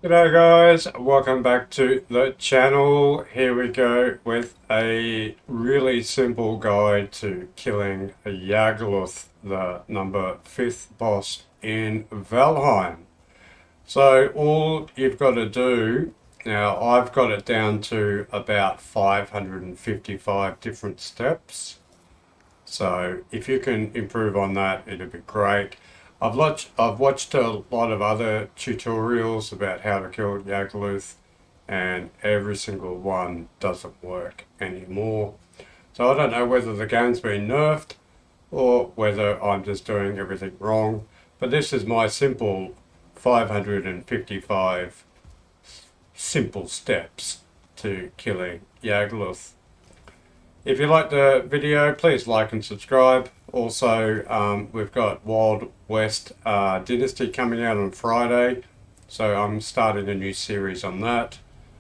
G'day guys, welcome back to the channel. Here we go with a really simple guide to killing a Yagluth, the number 5th boss in Valheim. So all you've got to do, now I've got it down to about 555 different steps. So if you can improve on that, it'd be great. I've watched a lot of other tutorials about how to kill Yagluth, and every single one doesn't work anymore. So I don't know whether the game's been nerfed or whether I'm just doing everything wrong. But this is my simple 555 simple steps to killing Yagluth. If you like the video, please like and subscribe. Also, we've got Wild West Dynasty coming out on Friday, so I'm starting a new series on that.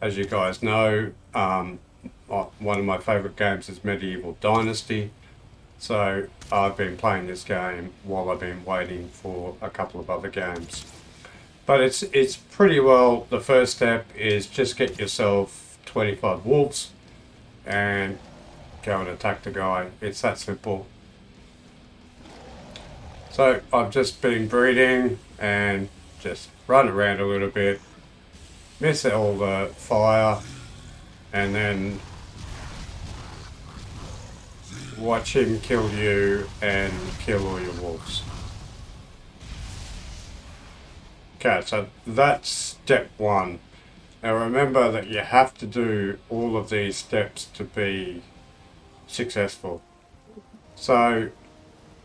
As you guys know, one of my favourite games is Medieval Dynasty, so I've been playing this game while I've been waiting for a couple of other games. But it's pretty well, the first step is just get yourself 25 wolves and go and attack the guy. It's that simple. So I've just been breeding and just run around a little bit, miss all the fire, and then watch him kill you and kill all your wolves. Okay, so that's step one. Now remember that you have to do all of these steps to be successful. So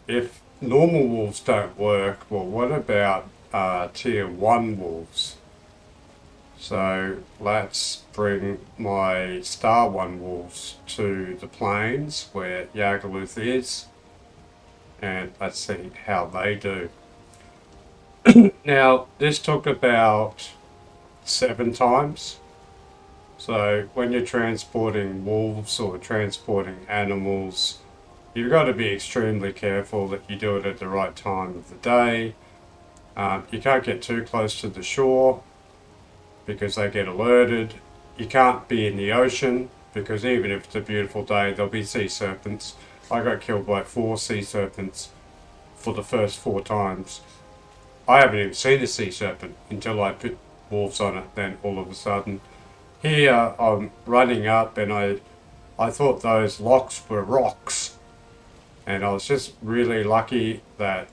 if normal wolves don't work, well, what about tier 1 wolves? So let's bring my star 1 wolves to the plains where Yagluth is, and let's see how they do. Now, this took about 7 times. So when you're transporting wolves or transporting animals, you've got to be extremely careful that you do it at the right time of the day. You can't get too close to the shore because they get alerted. You can't be in the ocean because even if it's a beautiful day, there'll be sea serpents. I got killed by 4 sea serpents for the first 4 times. I haven't even seen a sea serpent until I put wolves on it. Then all of a sudden, here I'm running up and I thought those locks were rocks. And I was just really lucky that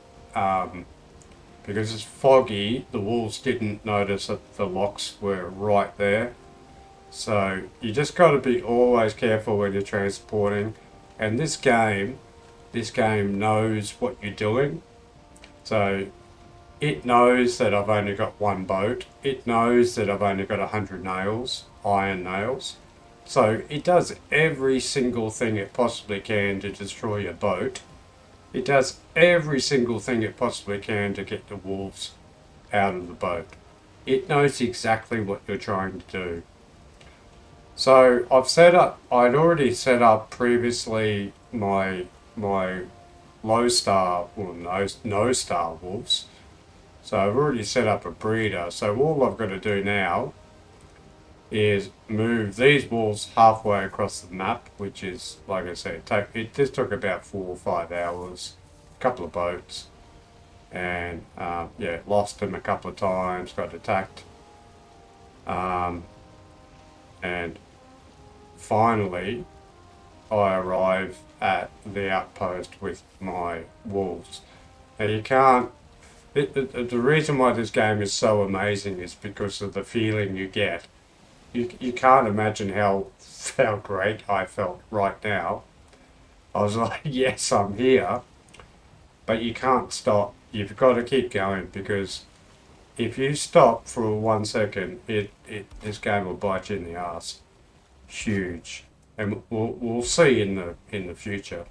because it's foggy, the wolves didn't notice that the locks were right there. So you just got to be always careful when you're transporting. And this game knows what you're doing. So it knows that I've only got 1 boat. It knows that I've only got 100 nails, iron nails. So it does every single thing it possibly can to destroy your boat. It does every single thing it possibly can to get the wolves out of the boat. It knows exactly what you're trying to do. So I'd already set up previously my low star, or no star wolves. So I've already set up a breeder. So all I've got to do now is move these wolves halfway across the map, which is, like I said, this took about 4 or 5 hours, a couple of boats, and yeah, lost them a couple of times, got attacked, and finally I arrive at the outpost with my wolves. Now you can't. The reason why this game is so amazing is because of the feeling you get. You can't imagine how great I felt right now. I was like, yes, I'm here, but you can't stop. You've got to keep going because if you stop for 1 second, this game will bite you in the ass. Huge, and we'll see in the future.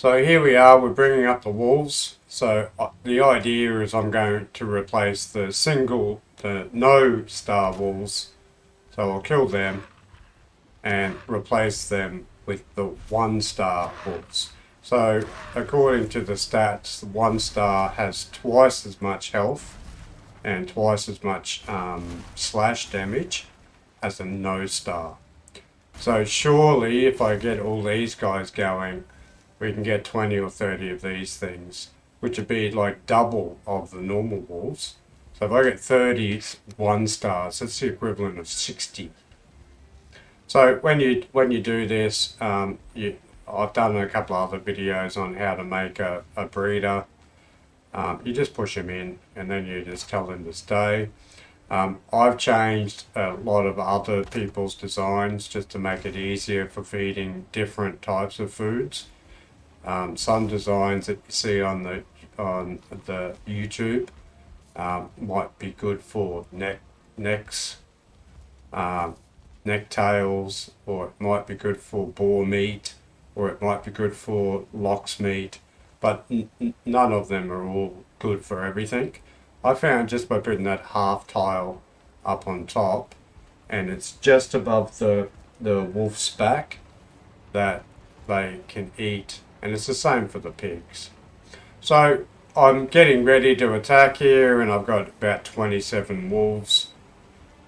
So here we are, we're bringing up the wolves. So the idea is I'm going to replace the no star wolves. So I'll kill them and replace them with the 1 star wolves. So according to the stats, the 1 star has twice as much health and twice as much slash damage as a no star. So surely if I get all these guys going, we can get 20 or 30 of these things, which would be like double of the normal wolves. So if I get 30 1 stars, that's the equivalent of 60. So when you do this, I've done a couple of other videos on how to make a breeder. You just push them in and then you just tell them to stay. I've changed a lot of other people's designs just to make it easier for feeding different types of foods. Some designs that you see on the YouTube might be good for necks, necktails, or it might be good for boar meat, or it might be good for lox meat, but none of them are all good for everything. I found just by putting that half tile up on top, and it's just above the wolf's back, that they can eat, and it's the same for the pigs. So I'm getting ready to attack here, and I've got about 27 wolves.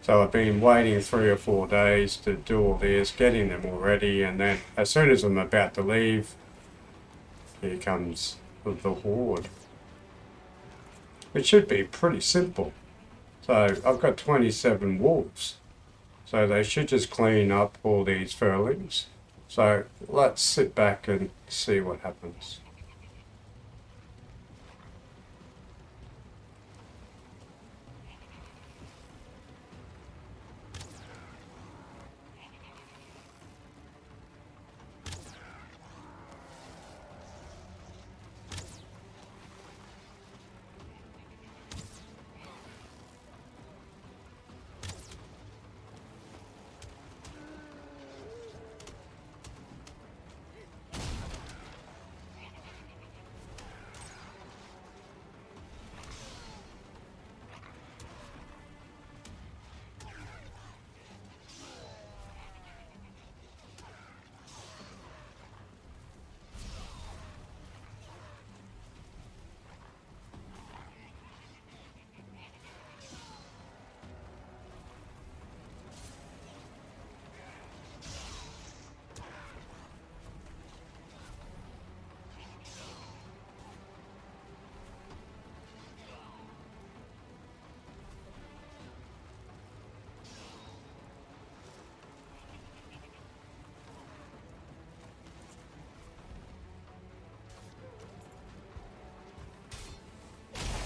So I've been waiting 3 or 4 days to do all this, getting them all ready, and then as soon as I'm about to leave, here comes the horde. It should be pretty simple. So I've got 27 wolves. So they should just clean up all these furlings. So let's sit back and see what happens.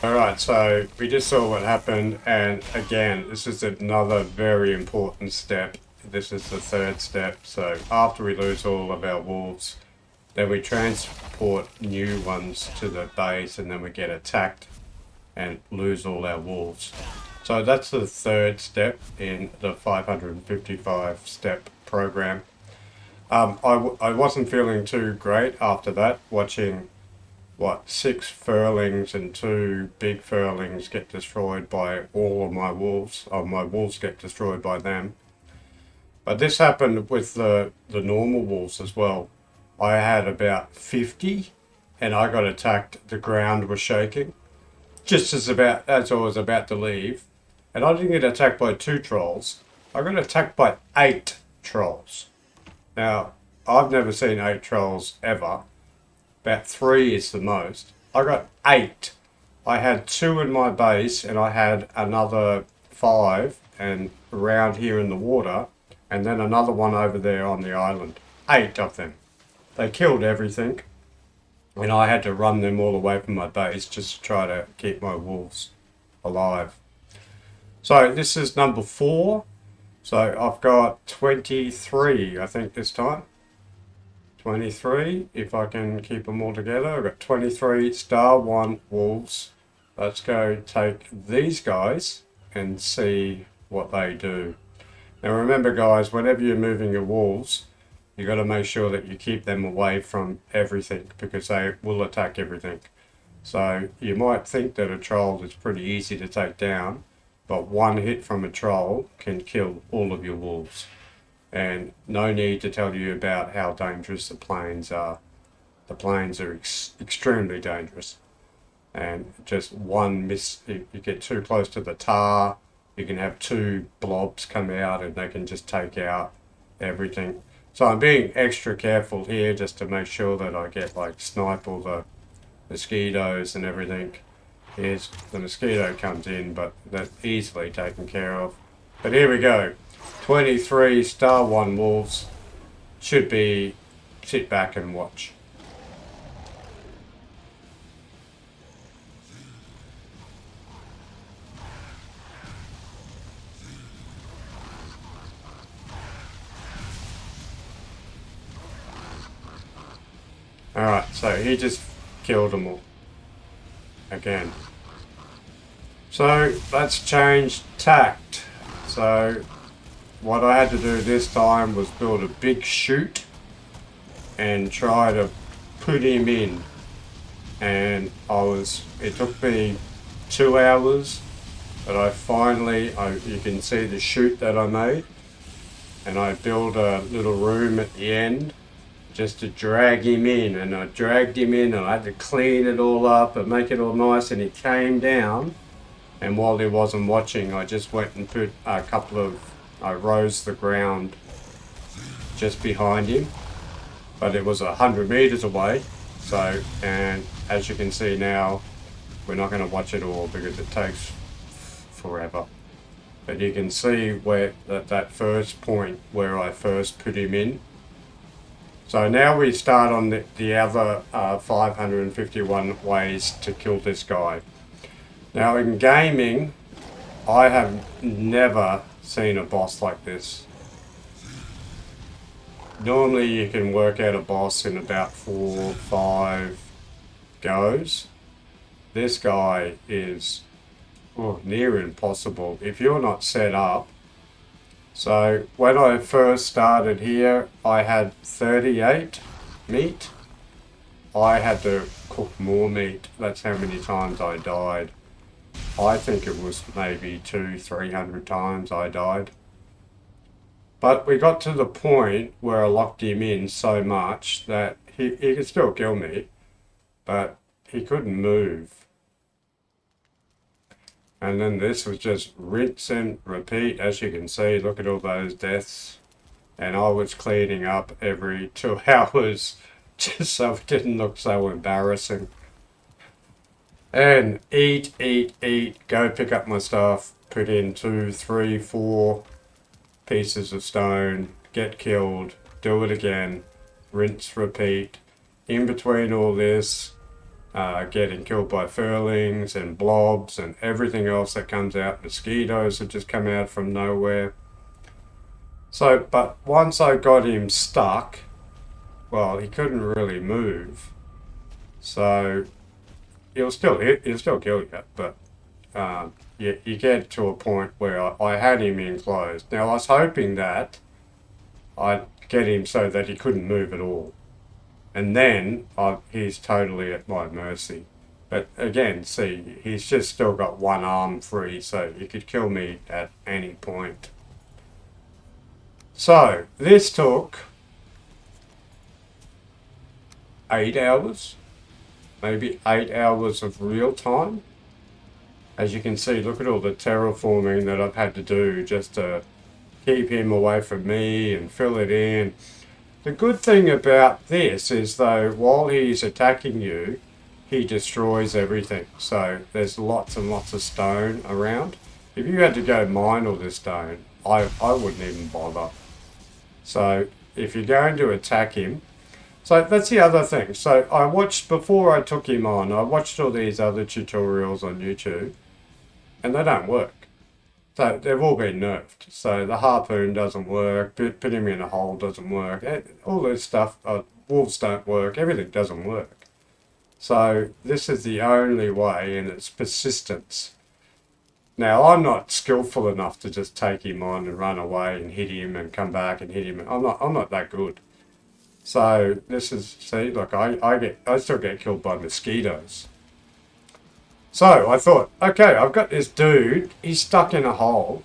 Alright, so we just saw what happened, and again, this is another very important step. This is the 3rd step. So after we lose all of our wolves, then we transport new ones to the base, and then we get attacked and lose all our wolves. So that's the 3rd step in the 555 step program. I wasn't feeling too great after that, watching 6 furlings and 2 big furlings get destroyed by all of my wolves, or my wolves get destroyed by them. But this happened with the normal wolves as well. I had about 50 and I got attacked, the ground was shaking. Just as I was about to leave, and I didn't get attacked by 2 trolls, I got attacked by 8 trolls. Now, I've never seen 8 trolls ever. About 3 is the most. I got 8. I had 2 in my base, and I had another 5 and around here in the water, and then another one over there on the island. 8 of them. They killed everything, and I had to run them all away from my base just to try to keep my wolves alive. So this is number 4. So I've got 23, I think, this time. 23, if I can keep them all together. I've got 23 star 1 wolves. Let's go take these guys and see what they do. Now remember guys, whenever you're moving your wolves, You got to make sure that you keep them away from everything because they will attack everything. So you might think that a troll is pretty easy to take down, but one hit from a troll can kill all of your wolves. And no need to tell you about how dangerous the plains are. The plains are extremely dangerous. And just one miss, you get too close to the tar, you can have two blobs come out and they can just take out everything. So I'm being extra careful here just to make sure that I get like snipe all the mosquitoes and everything. Here's the mosquito comes in, but that's easily taken care of. But here we go. 23 star 1 wolves should be sit back and watch. Alright, so he just killed them all. Again. So let's change tact. So what I had to do this time was build a big chute and try to put him in. And it took me 2 hours, but I finally, you can see the chute that I made. And I built a little room at the end just to drag him in, and I dragged him in and I had to clean it all up and make it all nice, and he came down, and while he wasn't watching I just went and put I rose the ground just behind him, but it was 100 meters away. So, and as you can see now, we're not going to watch it all because it takes forever. But you can see where that first point where I first put him in. So now we start on the other 551 ways to kill this guy. Now in gaming, I have never seen a boss like this. Normally you can work out a boss in about 4 or 5 goes. This guy is near impossible if you're not set up. So when I first started here, I had 38 meat. I had to cook more meat. That's how many times I died. I think it was maybe 200-300 times I died. But we got to the point where I locked him in so much that he could still kill me, but he couldn't move. And then this was just rinse and repeat. As you can see, look at all those deaths. And I was cleaning up every 2 hours just so it didn't look so embarrassing. And eat, go pick up my stuff, put in 2, 3, 4 pieces of stone, get killed, do it again, rinse, repeat. In between all this, getting killed by furlings and blobs and everything else that comes out. Mosquitoes that just come out from nowhere. So, but once I got him stuck, well, he couldn't really move. So, he'll still kill you, but you get to a point where I had him enclosed. Now, I was hoping that I'd get him so that he couldn't move at all. And then he's totally at my mercy. But again, see, he's just still got one arm free, so he could kill me at any point. So, this took 8 hours, maybe 8 hours of real time. As you can see, look at all the terraforming that I've had to do just to keep him away from me and fill it in. The good thing about this is though, while he's attacking you, he destroys everything. So there's lots and lots of stone around. If you had to go mine all this stone, I wouldn't even bother. So if you're going to attack him, so that's the other thing. So I watched, before I took him on, I watched all these other tutorials on YouTube, and they don't work. So they've all been nerfed. So the harpoon doesn't work, put him in a hole doesn't work, all this stuff, wolves don't work, everything doesn't work. So this is the only way, and it's persistence. Now I'm not skillful enough to just take him on and run away and hit him and come back and hit him. I'm not that good. So this is, see, look, I still get killed by mosquitoes. So I thought, okay, I've got this dude, he's stuck in a hole.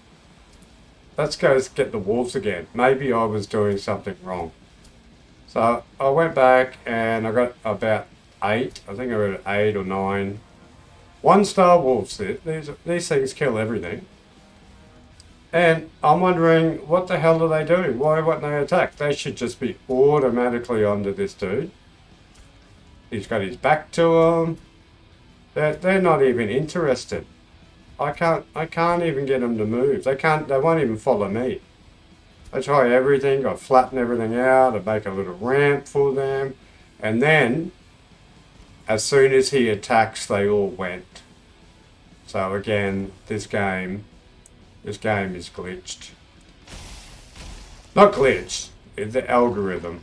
Let's go get the wolves again. Maybe I was doing something wrong. So I went back and I got about 8. I think I got 8 or 9. 1-star wolves. These things kill everything. And I'm wondering, what the hell are they doing? Why won't they attack? They should just be automatically onto this dude. He's got his back to them. They're not even interested. I can't even get them to move. They won't even follow me. I try everything. I flatten everything out. I make a little ramp for them. And then, as soon as he attacks, they all went. So again, this game is glitched. Not glitched, it's the algorithm.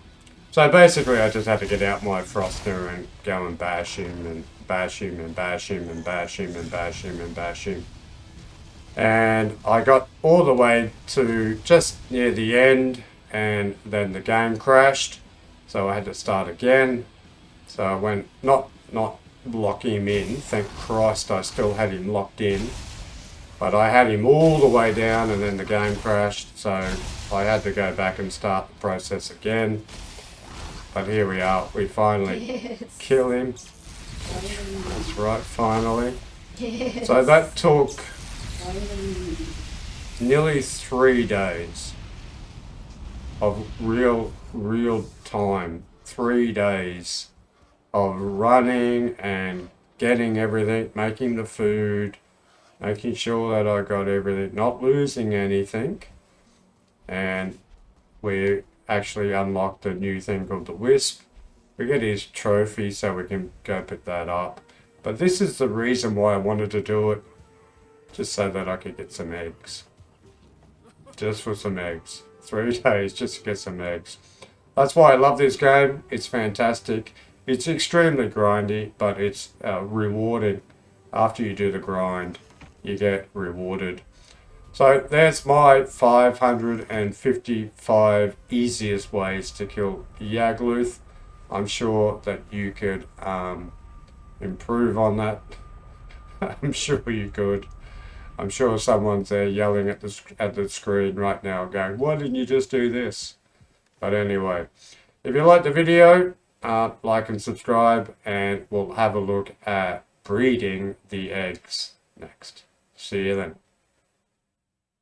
So basically I just had to get out my Froster and go and bash him and bash him and bash him and bash him and bash him and bash him. And I got all the way to just near the end and then the game crashed. So I had to start again. So I went, not lock him in, thank Christ I still had him locked in. But I had him all the way down and then the game crashed, so I had to go back and start the process again. But here we are, we finally kill him. That's right, finally. So that took nearly 3 days of real time. 3 days of running and getting everything, making the food, making sure that I got everything, not losing anything. And we actually unlocked a new thing called the Wisp. We get his trophy so we can go pick that up. But this is the reason why I wanted to do it. Just so that I could get some eggs. Just for some eggs. 3 days just to get some eggs. That's why I love this game. It's fantastic. It's extremely grindy, but it's rewarding. After you do the grind, you get rewarded. So there's my 555 easiest ways to kill Yagluth. I'm sure that you could improve on that. I'm sure you could. I'm sure someone's there yelling at the screen right now going, why didn't you just do this? But anyway, if you like the video, like and subscribe, and we'll have a look at breeding the eggs next. See you then.